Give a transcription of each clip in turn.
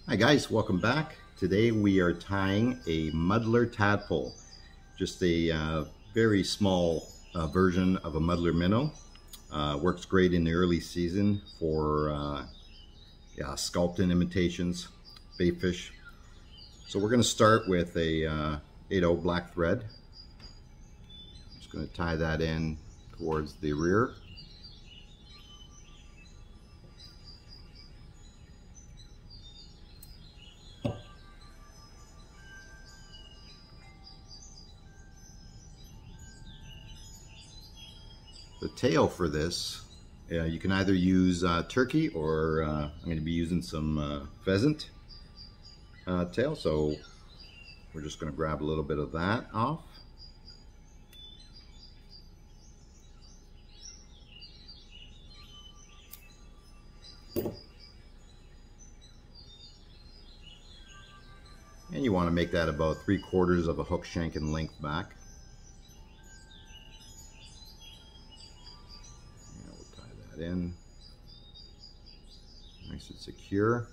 Hi guys, welcome back. Today we are tying a muddler tadpole, just a very small version of a muddler minnow. Works great in the early season for sculpin imitations, bait fish. So we're going to start with a 8/0 black thread. I'm just going to tie that in towards the rear. The tail for this, you can either use turkey or I'm going to be using some pheasant tail, so we're just going to grab a little bit of that off. And you want to make that about 3/4 of a hook shank in length back. In nice and secure.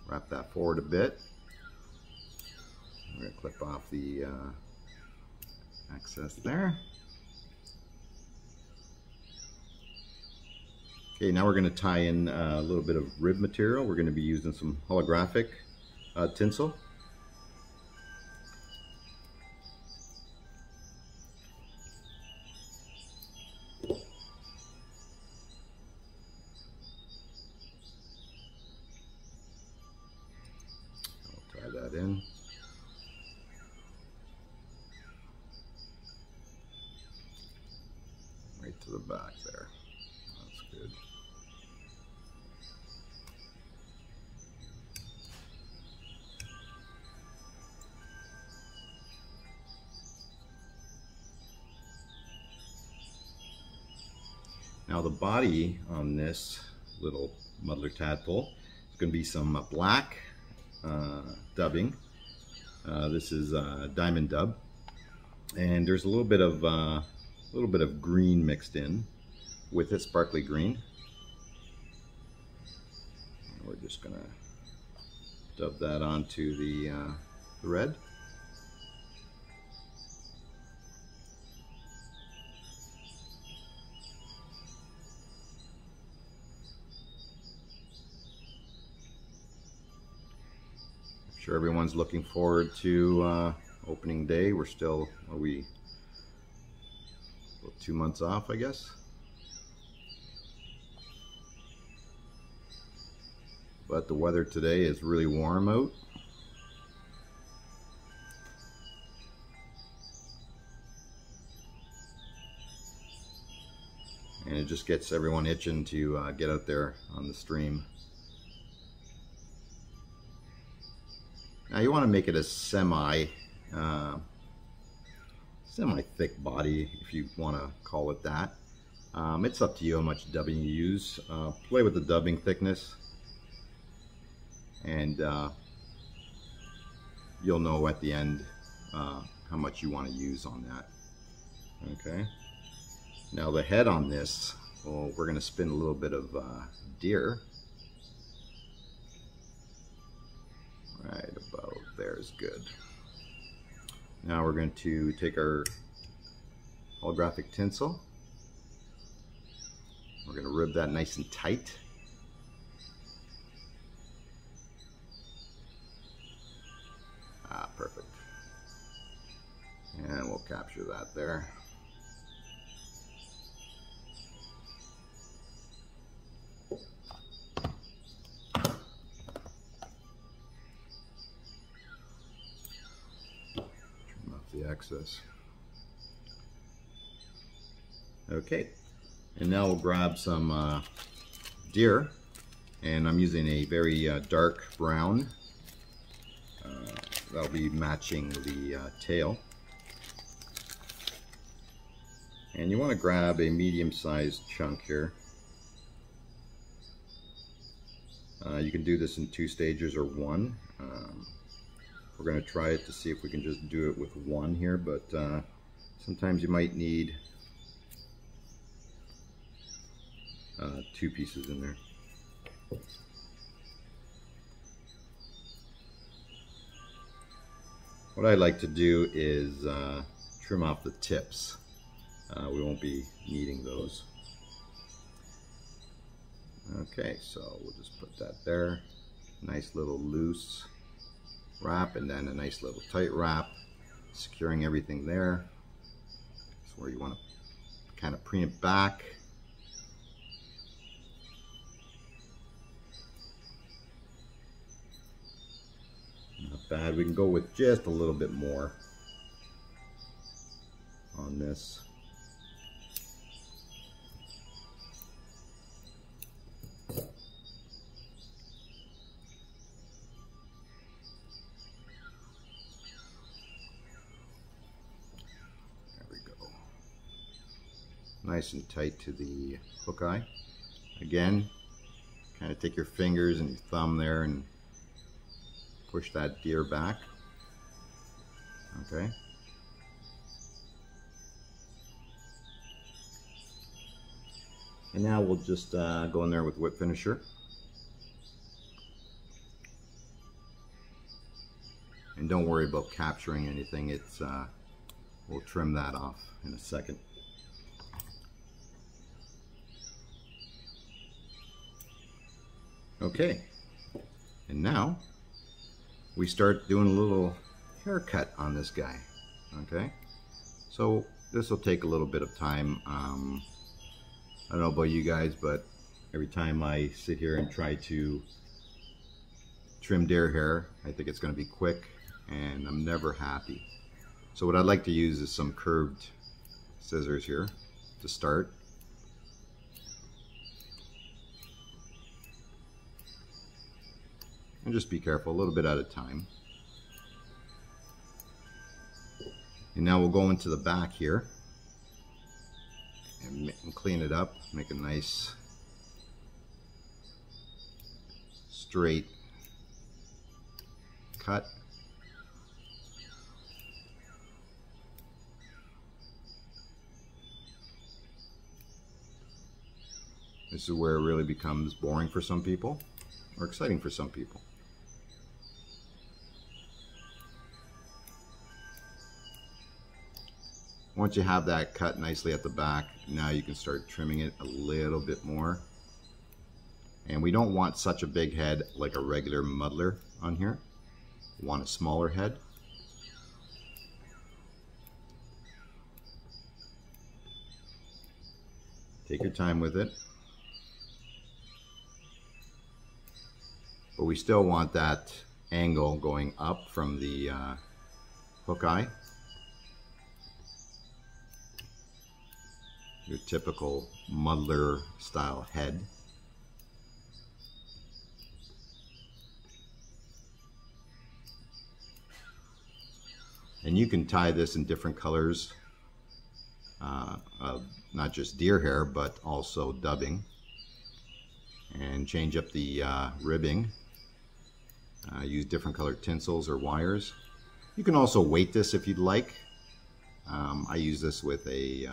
Wrap that forward a bit. We're going to clip off the excess there. Okay, now we're going to tie in a little bit of rib material. We're going to be using some holographic tinsel. That in. Right to the back there. That's good. Now the body on this little muddler tadpole is going to be some black dubbing. This is diamond dub, and there's a little bit of green mixed in with it, sparkly green. And we're just gonna dub that onto the thread. Sure, everyone's looking forward to opening day. We're still, about 2 months off, I guess. But the weather today is really warm out. And it just gets everyone itching to get out there on the stream. Now you want to make it a semi-thick body, if you want to call it that. It's up to you how much dubbing you use. Play with the dubbing thickness, and you'll know at the end how much you want to use on that. Okay. Now the head on this, well, we're going to spin a little bit of deer. Right about there is good. Now we're going to take our holographic tinsel. We're going to rib that nice and tight. Perfect. And we'll capture that there. The excess. Okay, and now we'll grab some deer, and I'm using a very dark brown. That'll be matching the tail. And you want to grab a medium-sized chunk here. You can do this in 2 stages or 1. We're going to try it to see if we can just do it with 1 here, but sometimes you might need 2 pieces in there. What I like to do is trim off the tips. We won't be needing those. Okay, so we'll just put that there. Nice little loose wrap, and then a nice little tight wrap, securing everything there. That's where you want to kind of preen it back. Not bad. We can go with just a little bit more on this. Nice and tight to the hook eye. Again, kind of take your fingers and your thumb there and push that deer back. Okay. And now we'll just go in there with whip finisher. And don't worry about capturing anything. It's we'll trim that off in a second. Okay, and now we start doing a little haircut on this guy. Okay, so this will take a little bit of time. I don't know about you guys, but every time I sit here and try to trim deer hair, I think it's going to be quick and I'm never happy. So what I'd like to use is some curved scissors here to start. And just be careful, a little bit at a time. And now we'll go into the back here and clean it up, make a nice straight cut. This is where it really becomes boring for some people, or exciting for some people. Once you have that cut nicely at the back, now you can start trimming it a little bit more. And we don't want such a big head like a regular muddler on here. We want a smaller head. Take your time with it. But we still want that angle going up from the hook eye. Your typical muddler style head. And you can tie this in different colors of not just deer hair but also dubbing, and change up the ribbing. Use different colored tinsels or wires. You can also weight this if you'd like. I use this with a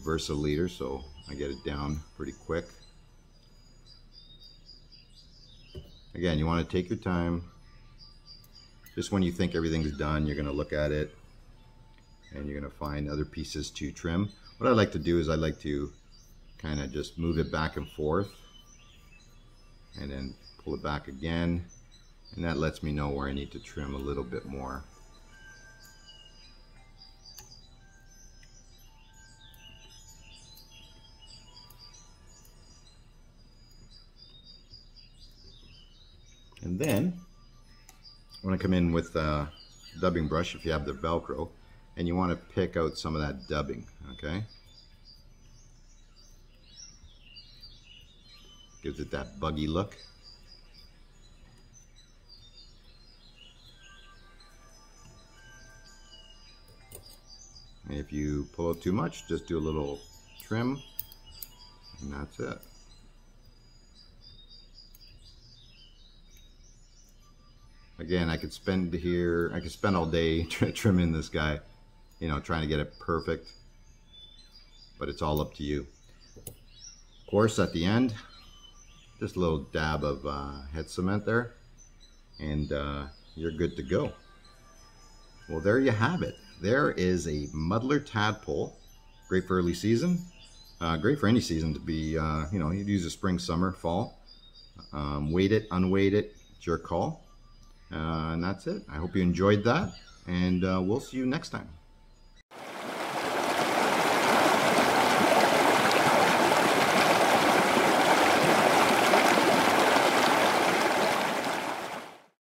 Versa leader, so I get it down pretty quick. Again, you want to take your time. Just when you think everything's done, you're going to look at it and you're going to find other pieces to trim. What I like to do is I like to kind of just move it back and forth and then pull it back again, and that lets me know where I need to trim a little bit more. And then I want to come in with a dubbing brush if you have the Velcro, and you want to pick out some of that dubbing, okay? Gives it that buggy look. And if you pull out too much, just do a little trim, and that's it. Again, I could spend all day trimming this guy, you know, trying to get it perfect, but it's all up to you. Of course, at the end, just a little dab of head cement there, and you're good to go. Well, there you have it. There is a Muddler Tadpole. Great for early season. Great for any season to be, you know, you'd use a spring, summer, fall. Weight it, unweight it, it's your call. And that's it. I hope you enjoyed that, and we'll see you next time.